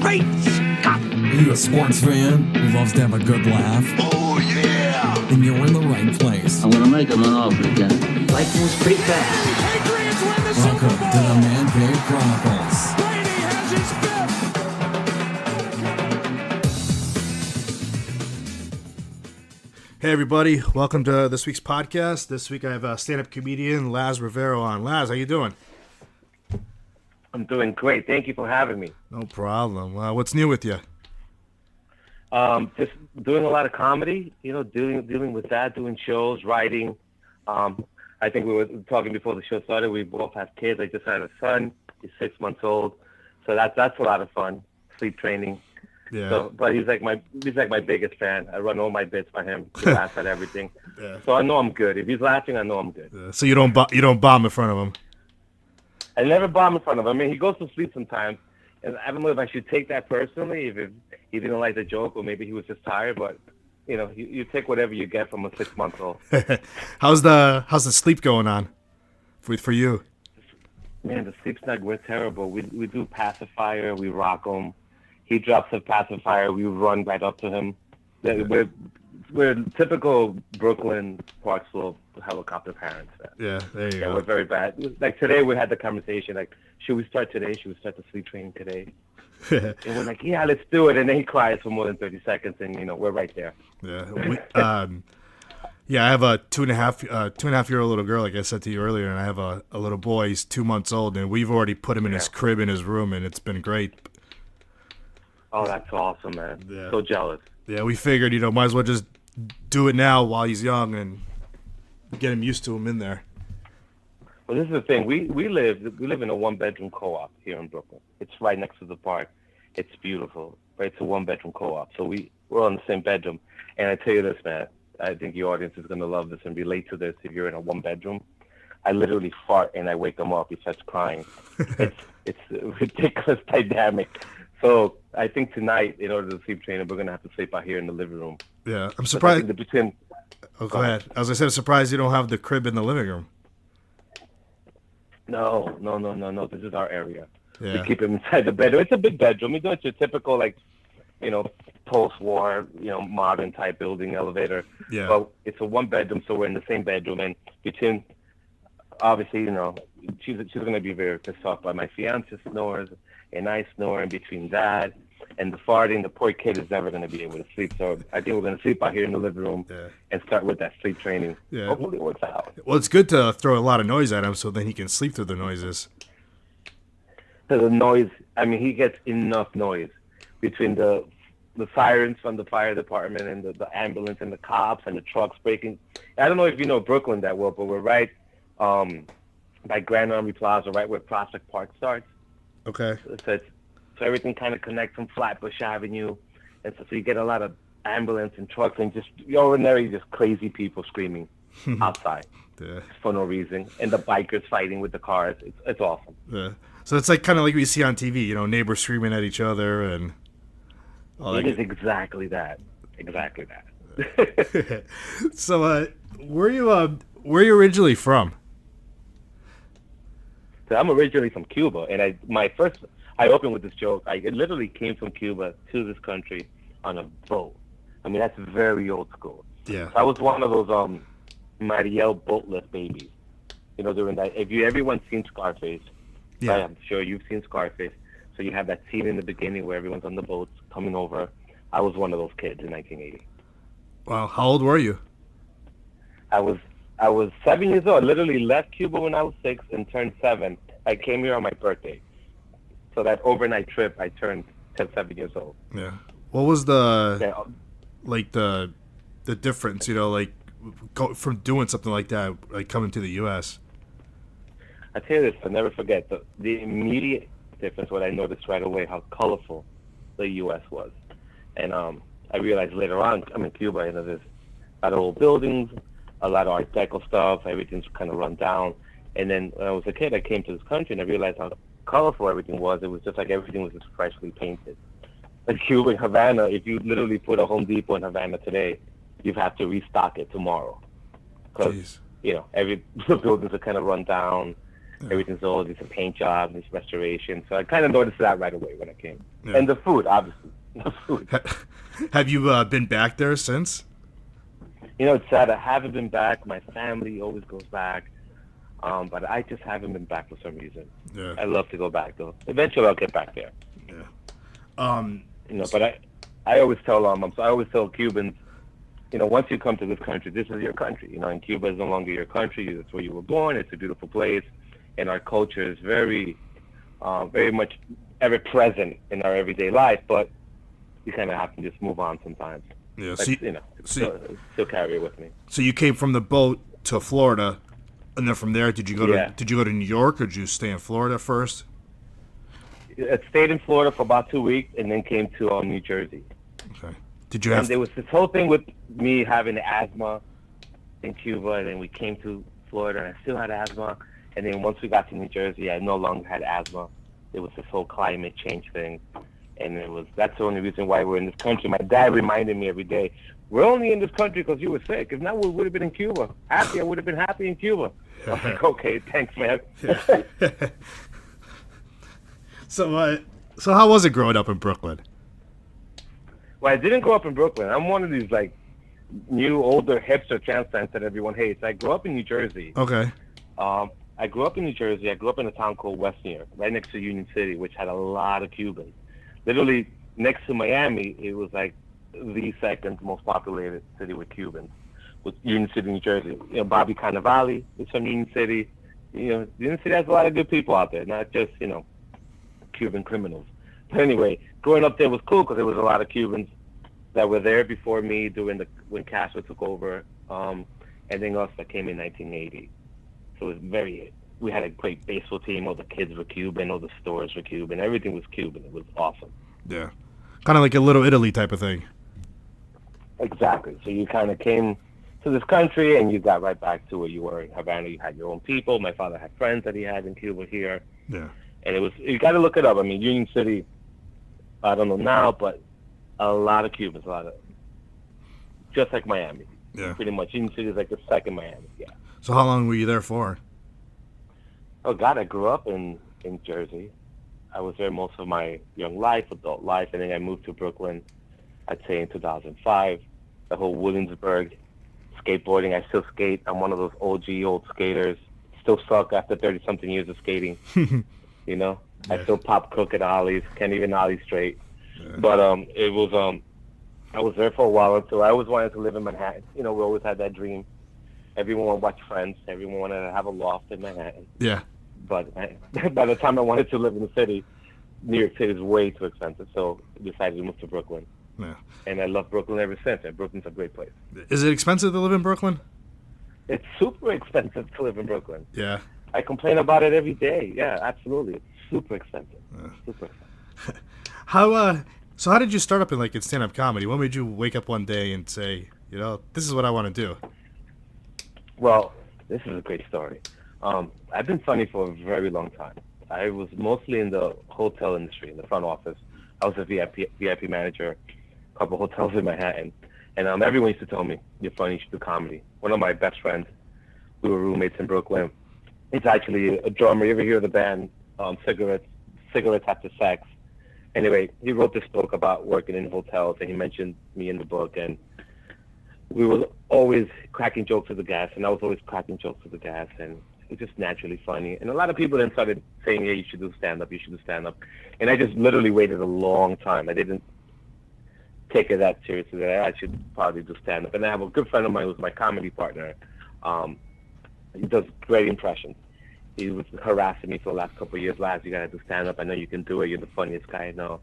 face, cop. Are you a sports fan who loves to have a good laugh? Oh, yeah. Then you're in the right place. I'm gonna make him an offer again. Life moves pretty fast. Patriots win the Welcome Super Bowl. to the Man Cave Chronicles. Brady has his fifth. Hey everybody, welcome to this week's podcast. This week I have stand-up comedian Laz Rivero on. Laz, how you doing? I'm doing great. Thank you for having me. No problem. What's new with you? Just doing a lot of comedy, dealing with that, doing shows, writing. I think we were talking before the show started. We both have kids. I just had a son. He's 6 months old. So that's a lot of fun. Sleep training. Yeah. So, but he's like my biggest fan. I run all my bits by him. He laughs at everything. Yeah. So I know I'm good. If he's laughing, I know I'm good. So you don't bomb in front of him. I never bomb in front of him. I mean, he goes to sleep sometimes, and I don't know if I should take that personally, if he didn't like the joke, or maybe he was just tired. But you take whatever you get from a 6-month-old. How's the sleep going on for you? Man, the sleep snag, we're terrible. We do pacifier, we rock him. He drops a pacifier, we run right up to him. We're typical Brooklyn Park Slope helicopter parents. Yeah, there you Yeah, go. we're very bad. Like today, we had the conversation. Like, should we start today? Should we start the sleep training today? And we're like, yeah, let's do it. And then he cries for more than 30 seconds, and we're right there. Yeah. Yeah, I have a two and a half year old little girl, like I said to you earlier, and I have a little boy. He's 2 months old, and we've already put him in his crib in his room, and it's been great. Oh, that's awesome, man. Yeah. So jealous. Yeah, we figured, might as well just do it now while he's young and get him used to him in there. Well, this is the thing. We live in a 1-bedroom co-op here in Brooklyn. It's right next to the park. It's beautiful. Right, it's a 1-bedroom co-op. So we're on the same bedroom. And I tell you this, man, I think your audience is gonna love this and relate to this. If you're in a 1-bedroom, I literally fart and I wake him up. He starts crying. It's a ridiculous dynamic. So I think tonight, in order to sleep train, we're gonna have to sleep out here in the living room. Yeah, I'm surprised. Between, Oh, go ahead. As I said, I'm surprised you don't have the crib in the living room. No. This is our area. Yeah. We keep him inside the bedroom. It's a big bedroom. It's your typical, post-war, modern type building elevator. Yeah. But it's a 1-bedroom, so we're in the same bedroom. And between, obviously, she's going to be very pissed off by my fiance snores, and I snore. In between that and the farting, the poor kid is never going to be able to sleep. So I think we're going to sleep out here in the living room and start with that sleep training. Yeah. Hopefully it works out. Well, it's good to throw a lot of noise at him so then he can sleep through the noises. So the noise, he gets enough noise between the sirens from the fire department and the ambulance and the cops and the trucks breaking. I don't know if you know Brooklyn that well, but we're right by Grand Army Plaza, right where Prospect Park starts. Okay. So everything kind of connects from Flatbush Avenue. And so you get a lot of ambulance and trucks and just ordinary, just crazy people screaming outside for no reason. And the bikers fighting with the cars. It's awesome. Yeah. So it's kind of like we see on TV, neighbors screaming at each other and all that. It is exactly that. Exactly that. So, where are you originally from? So I'm originally from Cuba, and I opened with this joke. I literally came from Cuba to this country on a boat. That's very old school. Yeah. So I was one of those Mariel boatless babies. During that, everyone's seen Scarface. Yeah. I'm sure you've seen Scarface. So you have that scene in the beginning where everyone's on the boats coming over. I was one of those kids in 1980. Wow. How old were you? I was 7 years old. I literally left Cuba when I was 6 and turned 7. I came here on my birthday. So that overnight trip, I turned 7 years old. Yeah. What was the difference, from doing something like that, like coming to the U.S.? I tell you this, I'll never forget the immediate difference. What I noticed right away, how colorful the U.S. was, and I realized later on, I'm in Cuba, there's a lot of old buildings, a lot of Art Deco stuff. Everything's kind of run down. And then when I was a kid, I came to this country and I realized how colorful everything was. It was just like everything was just freshly painted. Like Cuba, Havana, if you literally put a Home Depot in Havana today, you'd have to restock it tomorrow. Because, every the buildings are kind of run down. Everything's old. It's a paint job, it's restoration. So I kind of noticed that right away when I came. Yeah. And the food, obviously. The food. Have you been back there since? You know, it's sad. I haven't been back. My family always goes back. But I just haven't been back for some reason. Yeah. I love to go back, though. Eventually, I'll get back there. Yeah. You know, but I always tell I always tell Cubans, you know, once you come to this country, this is your country. You know, and Cuba is no longer your country. It's where you were born. It's a beautiful place, and our culture is very much ever present in our everyday life. But you kind of have to just move on sometimes. Yeah. But, you know, still carry it with me. So you came from the boat to Florida, and then from there, did you go to New York, or did you stay in Florida first? I stayed in Florida for about 2 weeks, and then came to New Jersey. Okay. Did you have? And there was this whole thing with me having asthma in Cuba, and then we came to Florida, and I still had asthma. And then once we got to New Jersey, I no longer had asthma. There was this whole climate change thing, and that's the only reason why we're in this country. My dad reminded me every day, we're only in this country because you were sick. If not, we would have been in Cuba. Happy, I would have been happy in Cuba. I was like, okay, thanks, man. So how was it growing up in Brooklyn? Well, I didn't grow up in Brooklyn. I'm one of these like new, older hipster transplants that everyone hates. I grew up in New Jersey. Okay. I grew up in New Jersey. I grew up in a town called West New York, right next to Union City, which had a lot of Cubans. Literally next to Miami, it was like the second most populated city with Cubans, with Union City, New Jersey. You know, Bobby Cannavale is from Union City. You know, Union City has a lot of good people out there, not just, you know, Cuban criminals. But anyway, growing up there was cool because there was a lot of Cubans that were there before me when Castro took over. Anything else that came in 1980. So it was we had a great baseball team. All the kids were Cuban. All the stores were Cuban. Everything was Cuban. It was awesome. Yeah. Kind of like a Little Italy type of thing. Exactly. So you kind of came to this country and you got right back to where you were in Havana. You had your own people. My father had friends that he had in Cuba here. Yeah. And you got to look it up. I mean, Union City, I don't know now, but a lot of Cubans, just like Miami. Yeah. Pretty much. Union City is like the second Miami. Yeah. So how long were you there for? Oh, God, I grew up in Jersey. I was there most of my young life, adult life, and then I moved to Brooklyn, I'd say in 2005. The whole Williamsburg skateboarding, I still skate. I'm one of those OG old skaters. Still suck after 30-something years of skating. You know? Yeah. I still pop crooked ollies, can't even ollie straight. Yeah. But it was, I was there for a while, so I always wanted to live in Manhattan. You know, we always had that dream. Everyone wanted to watch Friends. Everyone wanted to have a loft in Manhattan. Yeah. But by the time I wanted to live in the city, New York City is way too expensive. So I decided to move to Brooklyn. Yeah. And I love Brooklyn ever since. And Brooklyn's a great place. Is it expensive to live in Brooklyn? It's super expensive to live in Brooklyn. Yeah. I complain about it every day. Yeah, absolutely. It's super expensive. Yeah. Super expensive. So how did you start up in stand-up comedy? When made you wake up one day and say, you know, this is what I want to do? Well, this is a great story. I've been funny for a very long time. I was mostly in the hotel industry, in the front office. I was a VIP manager, a couple hotels in Manhattan. And everyone used to tell me, you're funny, you should do comedy. One of my best friends, we were roommates in Brooklyn. He's actually a drummer. You ever hear the band Cigarettes After Sex? Anyway, he wrote this book about working in hotels, and he mentioned me in the book. And we were always cracking jokes with the guys, and I was always cracking jokes with the guys, and it was just naturally funny. And a lot of people then started saying, yeah, you should do stand-up, you should do stand-up. And I just literally waited a long time. I didn't take it that seriously that I should probably do stand-up. And I have a good friend of mine who's my comedy partner. He does great impressions. He was harassing me for the last couple of years. Laz, you got to do stand-up. I know you can do it. You're the funniest guy I know.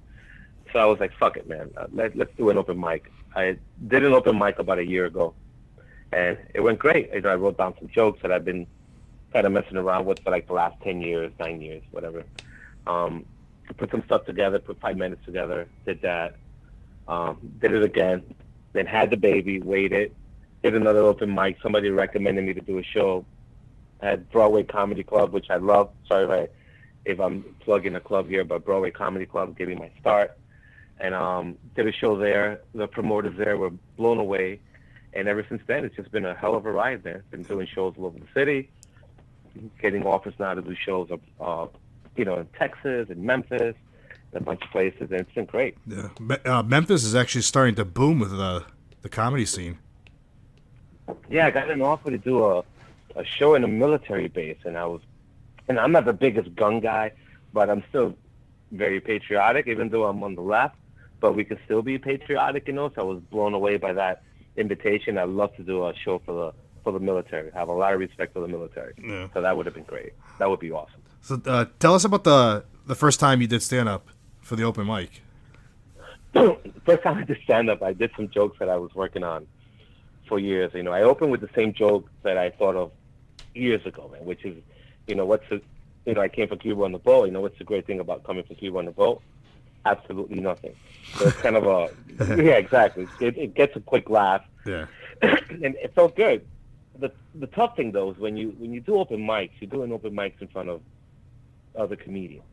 So I was like, fuck it, man. Let's do an open mic. I did an open mic about a year ago, and it went great. You know, I wrote down some jokes that I've been kind of messing around with for like the last 10 years, 9 years, whatever. Put some stuff together, put 5 minutes together, did that, did it again, then had the baby, waited, did another open mic. Somebody recommended me to do a show at Broadway Comedy Club, which I love. Sorry if I'm plugging a club here, but Broadway Comedy Club gave me my start. And did a show there. The promoters there were blown away. And ever since then, it's just been a hell of a ride, man. Been doing shows all over the city. getting offers now to do shows, in Texas and Memphis, and a bunch of places, and it's been great. Yeah, Memphis is actually starting to boom with the comedy scene. Yeah, I got an offer to do a show in a military base, and I'm not the biggest gun guy, but I'm still very patriotic, even though I'm on the left. But we can still be patriotic, So I was blown away by that invitation. I'd love to do a show for the military. I have a lot of respect for the military, so that would have been great. That would be awesome. So tell us about the first time you did stand up for the open mic. First time I did stand up, I did some jokes that I was working on for years. I opened with the same joke that I thought of years ago, man, which is, I came from Cuba on the boat. What's the great thing about coming from Cuba on the boat? Absolutely nothing. So it's kind of yeah, exactly. It gets a quick laugh. Yeah. And it felt good. The tough thing though is when you do open mics, you're doing open mics in front of other comedians.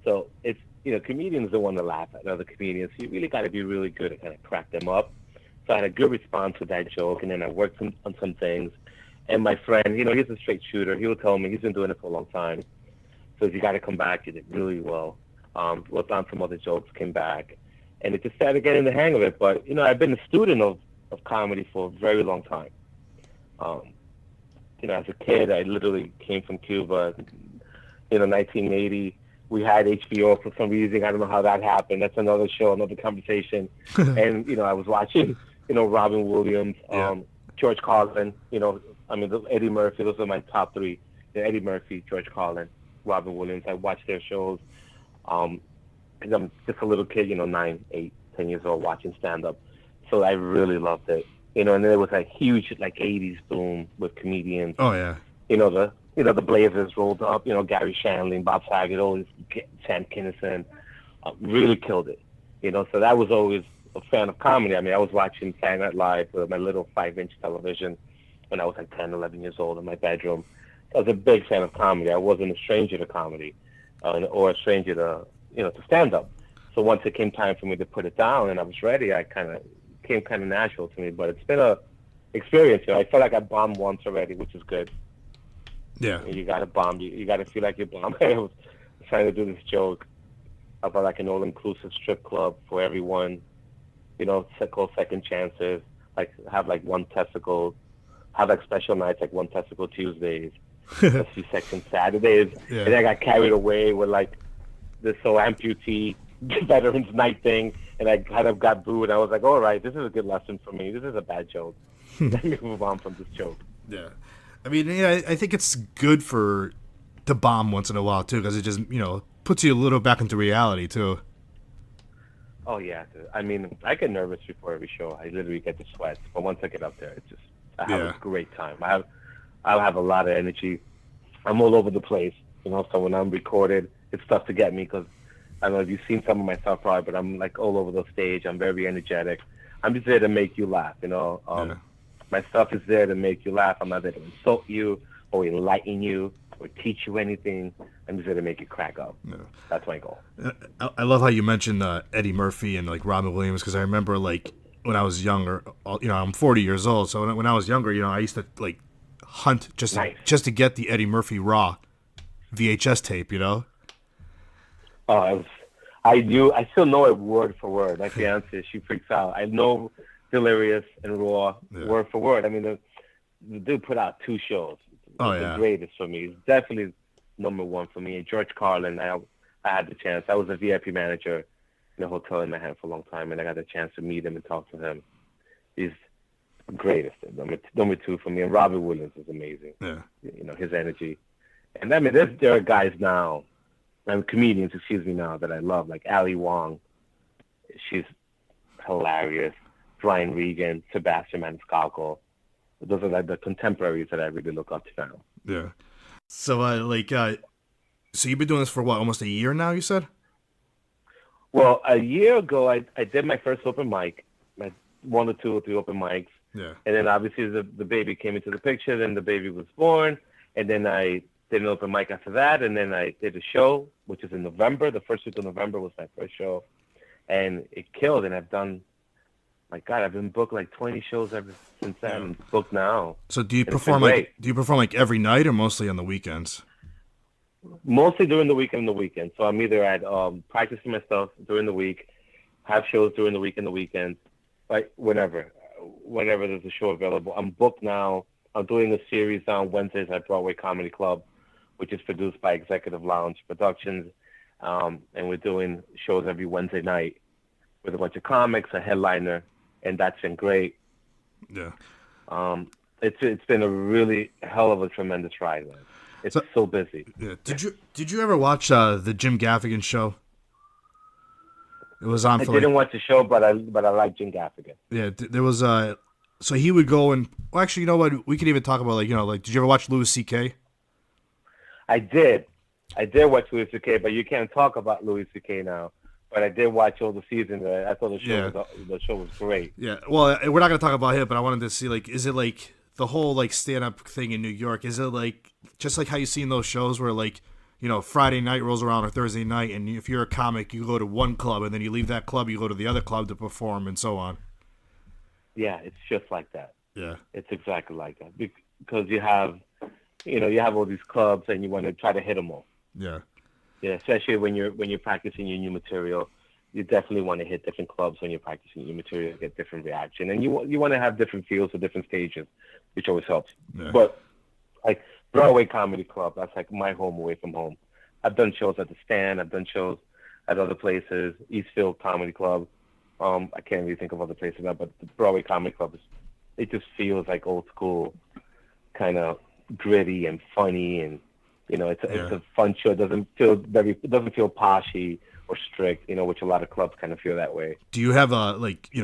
So it's comedians don't want to laugh at other comedians. So you really got to be really good at kind of crack them up. So I had a good response with that joke, and then I worked on some things. And my friend, he's a straight shooter. He would tell me he's been doing it for a long time. So you got to come back. You did really well. Worked on some other jokes, came back, and it just started getting the hang of it. But I've been a student of comedy for a very long time. As a kid, I literally came from Cuba. 1980. We had HBO for some reason. I don't know how that happened. That's another show, another conversation. And I was watching, Robin Williams, George Carlin. Eddie Murphy. Those are my top three. Eddie Murphy, George Carlin, Robin Williams. I watched their shows. Because I'm just a little kid, 9, 8, 10 years old, watching stand up. So I really loved it. And then there was a huge 80s boom with comedians. Oh yeah. The Blazers rolled up, Gary Shandling, Bob Saget, all this, Sam Kinison, really killed it. So that was always a fan of comedy. I was watching Saturday Night Live with my little 5-inch television when I was 10, 11 years old in my bedroom. I was a big fan of comedy. I wasn't a stranger to comedy or a stranger to stand up. So once it came time for me to put it down and I was ready, it came kind of natural to me. But it's been a experience. I feel like I bombed once already, which is good. Yeah. You got to bomb. You got to feel like you're bombing. I was trying to do this joke about an all-inclusive strip club for everyone, called Second Chances, have one testicle, have special nights like One Testicle Tuesdays, a C-section Saturdays. Yeah. And I got carried away with this whole amputee Veterans Night thing, and I kind of got booed. I was like, all right, this is a good lesson for me. This is a bad joke. Let me move on from this joke. Yeah. I think it's good to bomb once in a while too, because it just puts you a little back into reality too. Oh yeah, I get nervous before every show. I literally get the sweats, but once I get up there, I have a great time. I have a lot of energy. I'm all over the place, So when I'm recorded, it's tough to get me because I don't know if you've seen some of my stuff probably, but I'm all over the stage. I'm very energetic. I'm just there to make you laugh, My stuff is there to make you laugh. I'm not there to insult you or enlighten you or teach you anything. I'm just there to make you crack up. Yeah. That's my goal. I love how you mentioned Eddie Murphy and Robin Williams, because I remember when I was younger, I'm 40 years old. So when I was younger, I used to hunt just to get the Eddie Murphy Raw VHS tape, Oh, I still know it word for word. My fiance, she freaks out. I know Delirious and Raw word for word. The dude put out 2 shows. The greatest for me. It's definitely number 1 for me. And George Carlin, I had the chance. I was a VIP manager in a hotel in Manhattan for a long time, and I got the chance to meet him and talk to him. He's the greatest. Number 2 for me. And Robin Williams is amazing. Yeah. His energy. And there are guys now, comedians, now, that I love, like Ali Wong. She's hilarious. Brian Regan, Sebastian Maniscalco. Those are the contemporaries that I really look up to now. Yeah. So so you've been doing this for what, almost a year now, you said? Well, a year ago, I did my first open mic, 1 or 2 or 3 open mics. Yeah. And then obviously the baby came into the picture, then the baby was born, and then I did an open mic after that, and then I did a show, which is in November. The first week of November was my first show, and it killed, and I've done my God, I've been booked like 20 shows ever since then. I'm booked now. So do you And it's perform been like great. do you perform like every night or mostly on the weekends? Mostly during the week and the weekend. So I'm either at practicing my stuff during the week, have shows during the week and the weekend, like whenever there's a show available. I'm booked now. I'm doing a series on Wednesdays at Broadway Comedy Club, which is produced by Executive Lounge Productions, and we're doing shows every Wednesday night with a bunch of comics, a headliner, and that's been great. Yeah. It's been a really hell of a tremendous ride, man. It's so busy. Yeah. Did you ever watch the Jim Gaffigan show? It was on. I didn't watch the show, but I like Jim Gaffigan. Yeah, there was so he would go and well, actually, you know what? We could even talk about like did you ever watch Louis C.K.? I did watch Louis C.K., but you can't talk about Louis C.K. now. But I did watch all the seasons. I thought the show was great. Yeah. Well, we're not gonna talk about him, but I wanted to see like, is it like the whole like stand-up thing in New York? Is it like just like how you see in those shows where like, Friday night rolls around or Thursday night, and if you're a comic, you go to one club, and then you leave that club, you go to the other club to perform, and so on. Yeah, it's just like that. Yeah. It's exactly like that because you have all these clubs, and you want to try to hit them all. Yeah. Yeah, especially when you're practicing your new material, you definitely want to hit different clubs when you're practicing your material to get different reaction, and you want to have different feels for different stages, which always helps. Yeah. But like Broadway Comedy Club, that's like my home away from home. I've done shows at the Stand. I've done shows at other places. Eastfield Comedy Club. I can't really think of other places now, but the Broadway Comedy Club it just feels like old school, kind of gritty and funny, and it's a fun show. It doesn't feel poshy or strict, which a lot of clubs kind of feel that way. Do you have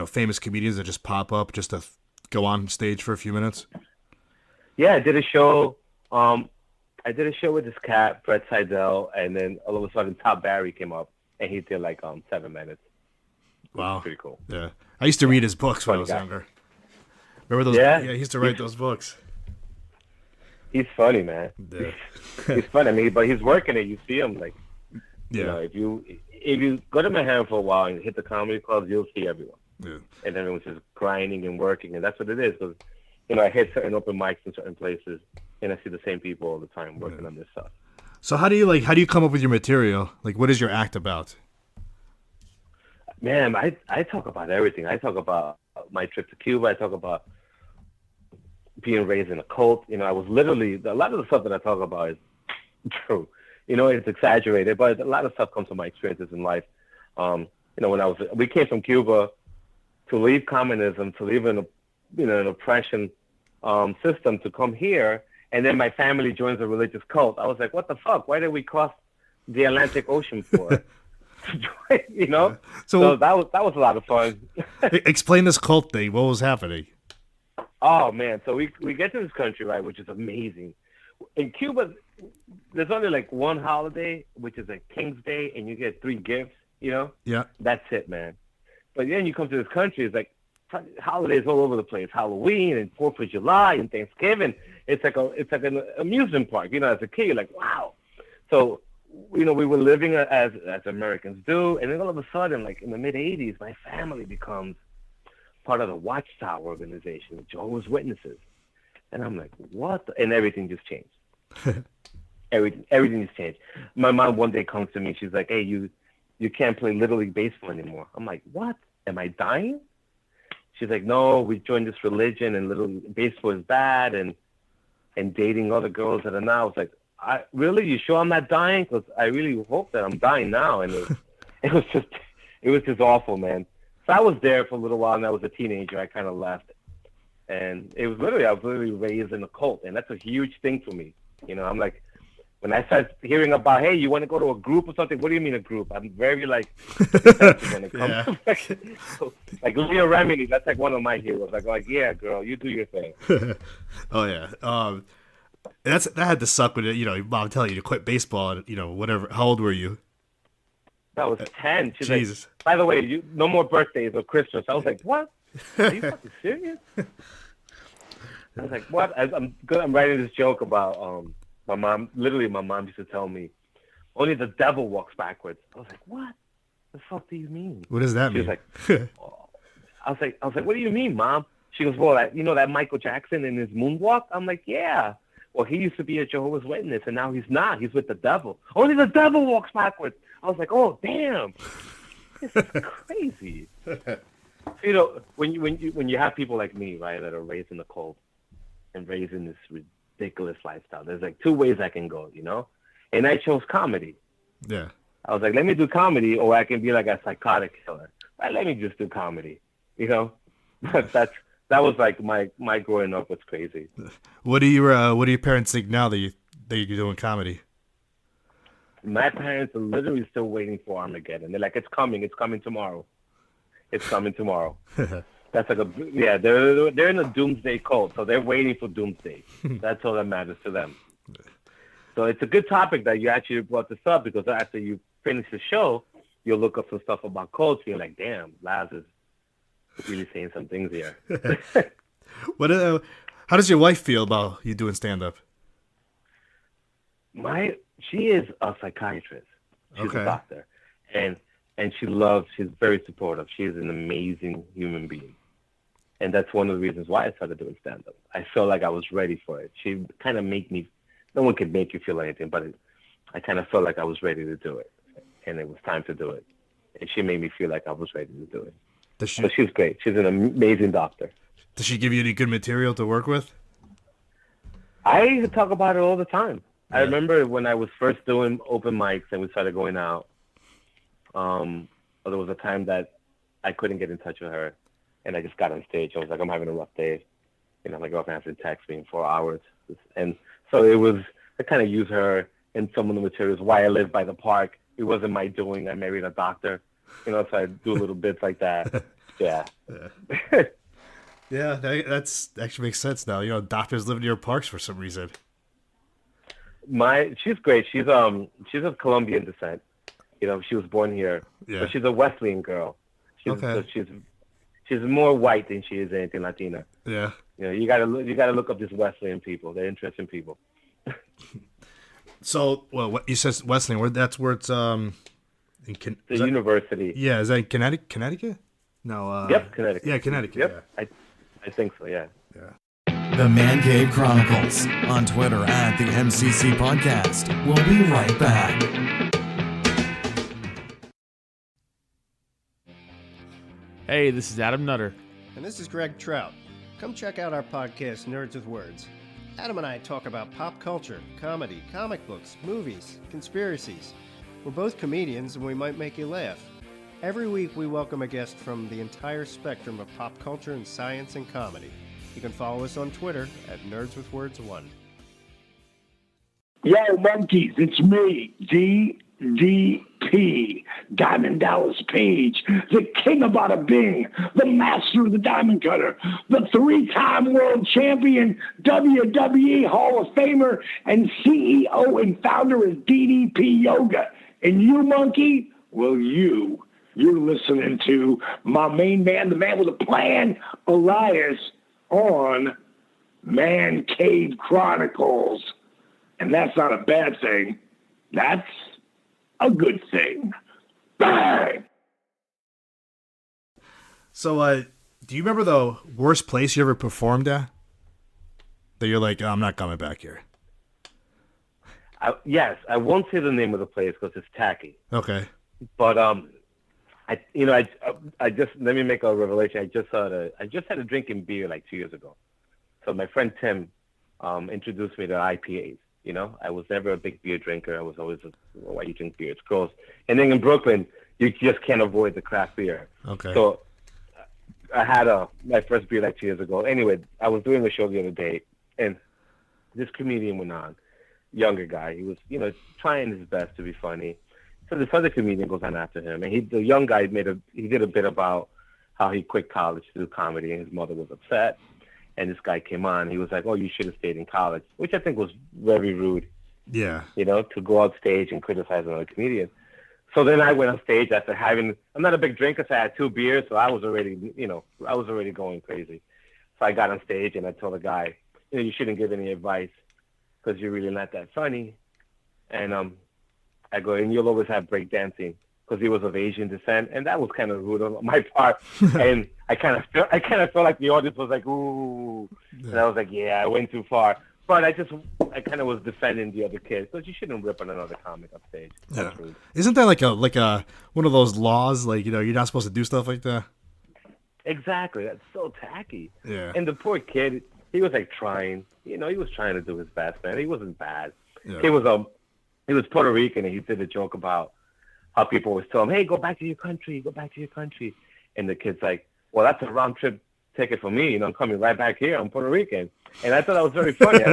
famous comedians that just pop up just to go on stage for a few minutes? Yeah, I did a show. I did a show with this cat, Brett Seidel, and then all of a sudden Top Barry came up, and he did like 7 minutes. Wow, pretty cool. Yeah, I used to read his books when I was younger. Remember those? Yeah, he used to write those books. He's funny, man. Yeah. He's funny. I mean, but he's working it. You see him like, if you go to Manhattan for a while and hit the comedy clubs, you'll see everyone. Yeah. And everyone's just grinding and working, and that's what it is. Because I hit certain open mics in certain places, and I see the same people all the time working on this stuff. So how do you come up with your material? Like, what is your act about? Man, I talk about everything. I talk about my trip to Cuba. I talk about being raised in a cult. I was literally, a lot of the stuff that I talk about is true. It's exaggerated, but a lot of stuff comes from my experiences in life. When we came from Cuba to leave communism, to leave an oppression system, to come here, and then my family joins a religious cult. I was like, what the fuck? Why did we cross the Atlantic Ocean for? So that was a lot of fun. Explain this cult thing. What was happening? Oh man, so we get to this country, right, which is amazing. In Cuba, there's only like one holiday, which is a King's Day, and you get 3 gifts. Yeah. That's it, man. But then you come to this country, it's like holidays all over the place. Halloween and 4th of July and Thanksgiving. It's like an amusement park. As a kid, you're like, wow. So we were living as Americans do, and then all of a sudden, like in the mid '80s, my family becomes part of the Watchtower organization, the Jehovah's Witnesses, and I'm like, what? And everything just changed. Everything just changed. My mom one day comes to me, she's like, hey, you can't play Little League baseball anymore. I'm like, what? Am I dying? She's like, no, we joined this religion, and Little League baseball is bad, and dating other girls that are now. I was like, really? You sure I'm not dying? Because I really hope that I'm dying now. And it was just awful, man. So I was there for a little while, and I was a teenager. I kind of left, and I was literally raised in a cult, and that's a huge thing for me. I'm like, when I start hearing about, hey, you want to go to a group or something? What do you mean a group? I'm very when it comes to so, like Leah Remini. That's like one of my heroes. Like, yeah, girl, you do your thing. Oh yeah. That had to suck when your mom telling you to quit baseball and whatever. How old were you? I was 10. She's Jesus. like, by the way, no more birthdays or Christmas. I was like, what? Are you fucking serious? I was like, what? I'm writing this joke about my mom. Literally, my mom used to tell me, only the devil walks backwards. I was like, what? The fuck do you mean? What does that mean? She was like, I was like, what do you mean, Mom? She goes, well, you know that Michael Jackson in his moonwalk? I'm like, yeah. Well, he used to be a Jehovah's Witness, and now he's not. He's with the devil. Only the devil walks backwards. I was like, oh, damn. This is crazy. You know, when you have people like me, right, that are raised in the cult and raised in this ridiculous lifestyle, there's like two ways I can go, you know? And I chose comedy. Yeah. I was like, let me do comedy, or I can be like a psychotic killer. Right, let me just do comedy, you know? That was like my growing up was crazy. What do your parents think now that you're doing comedy? My parents are literally still waiting for Armageddon. They're like, it's coming tomorrow. It's coming tomorrow. That's like they're in a doomsday cult, so they're waiting for doomsday. That's all that matters to them. So it's a good topic that you actually brought this up, because after you finish the show, you'll look up some stuff about cults. You're like, damn, Laz is really saying some things here. How does your wife feel about you doing stand-up? She is a psychiatrist. She's Okay. a doctor, and she's very supportive. She is an amazing human being, and that's one of the reasons why I started doing stand-up. I felt like I was ready for it. She kind of made me. No one can make you feel anything, but I kind of felt like I was ready to do it, and it was time to do it. And she made me feel like I was ready to do it. So she's great. She's an amazing doctor. Does she give you any good material to work with? I talk about it all the time. Yeah. I remember when I was first doing open mics and we started going out, there was a time that I couldn't get in touch with her, and I just got on stage. I was like, I'm having a rough day. You know, my girlfriend has to text me in 4 hours. And so I kind of used her in some of the materials. Why I Live by the Park. It wasn't my doing. I married a doctor. You know, so I do little bits like that. Yeah. Yeah, that's actually makes sense now. You know, doctors live near parks for some reason. She's great. She's of Colombian descent. You know, she was born here. Yeah. But she's a Wesleyan girl. So she's more white than she is anything Latina. Yeah. You know, you gotta look up these Wesleyan people. They're interesting people. So, well, what you said Wesleyan, that's where it's the university. Yeah, is that Connecticut? No. Yep, Connecticut. Yeah, Connecticut. Yep. Yeah. I think so. Yeah. Yeah. The Man Cave Chronicles on Twitter at the MCC Podcast. We'll be right back. Hey, this is Adam Nutter. And this is Greg Trout. Come check out our podcast, Nerds with Words. Adam and I talk about pop culture, comedy, comic books, movies, conspiracies. We're both comedians, and we might make you laugh. Every week, we welcome a guest from the entire spectrum of pop culture and science and comedy. You can follow us on Twitter at NerdsWithWords1. Yo, monkeys, it's me, DDP, Diamond Dallas Page, the king of bada bing, the master of the diamond cutter, the three-time world champion, WWE Hall of Famer, and CEO and founder of DDP Yoga. And you, monkey, well, you're listening to my main man, the man with a plan, Elias, on Man Cave Chronicles. And that's not a bad thing. That's a good thing. Bang! So, do you remember the worst place you ever performed at? That you're like, I'm not coming back here. Yes, I won't say the name of the place because it's tacky. Okay. But I just let me make a revelation. I just had a drinking beer like 2 years ago. So my friend Tim introduced me to IPAs. You know, I was never a big beer drinker. I was always, why you drink beer? It's gross. And then in Brooklyn, you just can't avoid the craft beer. Okay. So I had my first beer like 2 years ago. Anyway, I was doing a show the other day, and this comedian went on, younger guy. He was, you know, trying his best to be funny. So this other comedian goes on after him, and the young guy did a bit about how he quit college to do comedy, and his mother was upset. And this guy came on. He was like, "Oh, you should have stayed in college," which I think was very rude. Yeah. You know, to go on stage and criticize another comedian. So then I went on stage after I'm not a big drinker, so I had 2 beers, so I was already going crazy. So I got on stage and I told the guy, you know, you shouldn't give any advice because you're really not that funny. And I go, and you'll always have break dancing because he was of Asian descent, and that was kind of rude on my part. And I kind of felt like the audience was like, "Ooh," and I was like, "Yeah, I went too far." But I kind of was defending the other kids, because you shouldn't rip on another comic up stage. Yeah. Isn't that like a one of those laws? Like, you're not supposed to do stuff like that. Exactly. That's so tacky. Yeah. And the poor kid, he was like trying. He was trying to do his best, man. He wasn't bad. Yeah. He was Puerto Rican, and he did a joke about how people always tell him, "Hey, go back to your country, go back to your country." And the kid's like, "Well, that's a round trip ticket for me. I'm coming right back here. I'm Puerto Rican." And I thought that was very funny.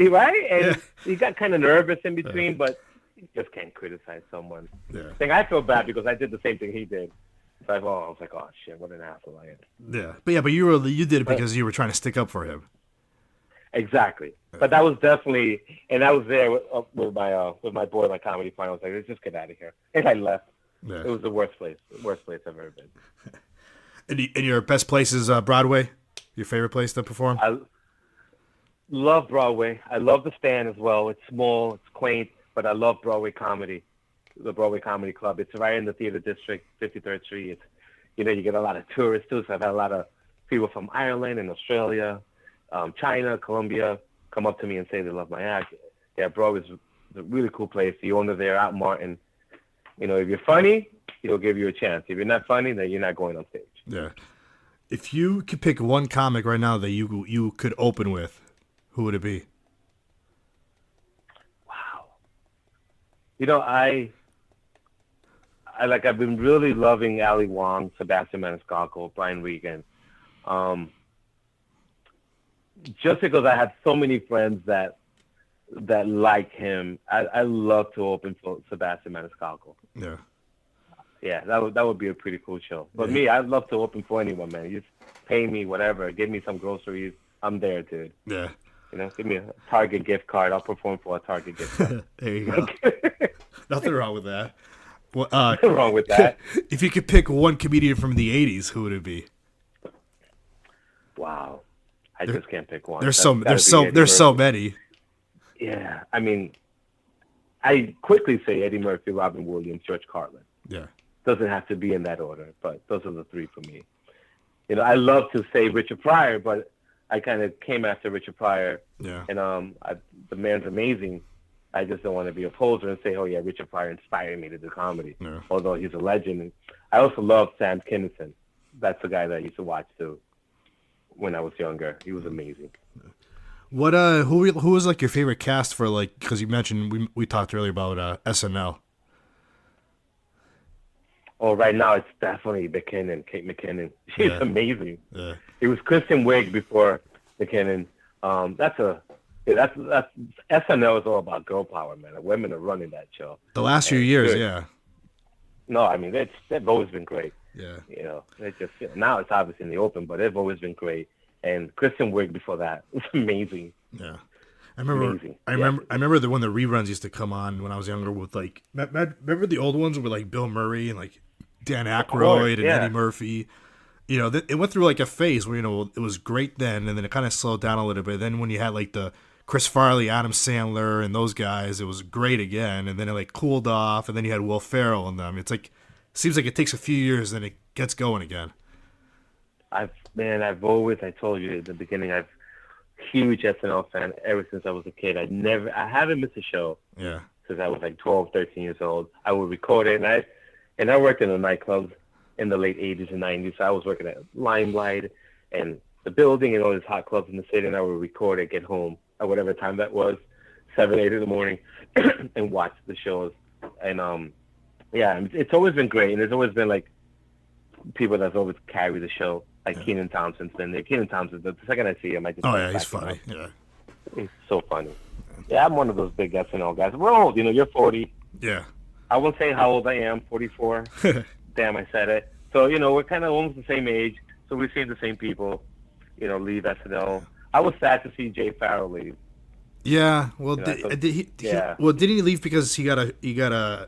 Right? And he got kind of nervous in between, but you just can't criticize someone. Yeah. I feel bad because I did the same thing he did. So I was like, "Oh shit, what an asshole I am." Yeah, but you did it because you were trying to stick up for him. Exactly. But that was definitely, and I was there with my boy, my comedy partner. I was like, "Let's just get out of here," and I left. Yeah. It was the worst place I've ever been. And your best place is Broadway? Your favorite place to perform? I love Broadway. I love the Stand as well. It's small, it's quaint, but I love Broadway comedy. The Broadway Comedy Club. It's right in the theater district, 53rd Street. It's, you get a lot of tourists too. So I've had a lot of people from Ireland and Australia, China, Colombia come up to me and say they love my act. Yeah, Broadway's a really cool place. The owner there, out Martin. If you're funny, he'll give you a chance. If you're not funny, then you're not going on stage. Yeah. If you could pick one comic right now that you could open with, who would it be? Wow. I've been really loving Ali Wong, Sebastian Maniscalco, Brian Regan. Just because I have so many friends that like him, I love to open for Sebastian Maniscalco. Yeah. Yeah, that would be a pretty cool show. But me, I'd love to open for anyone, man. You just pay me whatever, give me some groceries, I'm there, dude. Yeah. Give me a Target gift card. I'll perform for a Target gift card. There you go. Nothing wrong with that. Well, nothing wrong with that. If you could pick one comedian from the '80s, who would it be? Wow, I just can't pick one. There's so many. Yeah, I mean, I quickly say Eddie Murphy, Robin Williams, George Carlin. Yeah. Doesn't have to be in that order, but those are the three for me. I love to say Richard Pryor, but I kind of came after Richard Pryor. Yeah. And the man's amazing. I just don't want to be a poser and say, "Oh yeah, Richard Pryor inspired me to do comedy." Yeah. Although he's a legend. And I also love Sam Kinison. That's the guy that I used to watch too when I was younger. He was amazing. What who was like your favorite cast for, like, because you mentioned we talked earlier about SNL. Oh, right now it's definitely Kate McKinnon. She's amazing. Yeah. It was Kristen Wiig before McKinnon. That's SNL is all about girl power, man. Women are running that show. The last few years, yeah. No, I mean they've always been great. Yeah. They just now it's obviously in the open, but they've always been great. And Kristen Wiig before that was amazing. Yeah. I remember when the reruns used to come on when I was younger with, like, remember the old ones with, like, Bill Murray and, like, Dan Aykroyd and Eddie Murphy. It went through, like, a phase where, it was great then, and then it kind of slowed down a little bit. Then when you had, like, the Chris Farley, Adam Sandler, and those guys, it was great again. And then it, like, cooled off, and then you had Will Ferrell and them. It's like, seems like it takes a few years, then it gets going again. I told you at the beginning, I've huge SNL fan ever since I was a kid. I haven't missed a show. Yeah. Since I was like 12, 13 years old. I would record it, and I worked in the nightclubs in the late 80s and 90s. So I was working at Limelight and the Building and all these hot clubs in the city, and I would record it, get home at whatever time that was, 7, 8 in the morning, and watch the shows. And it's always been great, and there's always been like people that's always carry the show. Like Kenan Thompson's been there. Kenan Thompson, the second I see him, I just... Oh, yeah, he's funny. Yeah. He's so funny. Yeah, I'm one of those big SNL guys. We're old, you're 40. Yeah. I won't say how old I am, 44. Damn, I said it. So, we're kind of almost the same age. So we've seen the same people, leave SNL. I was sad to see Jay Farrell leave. Yeah, well, didn't he leave because he got an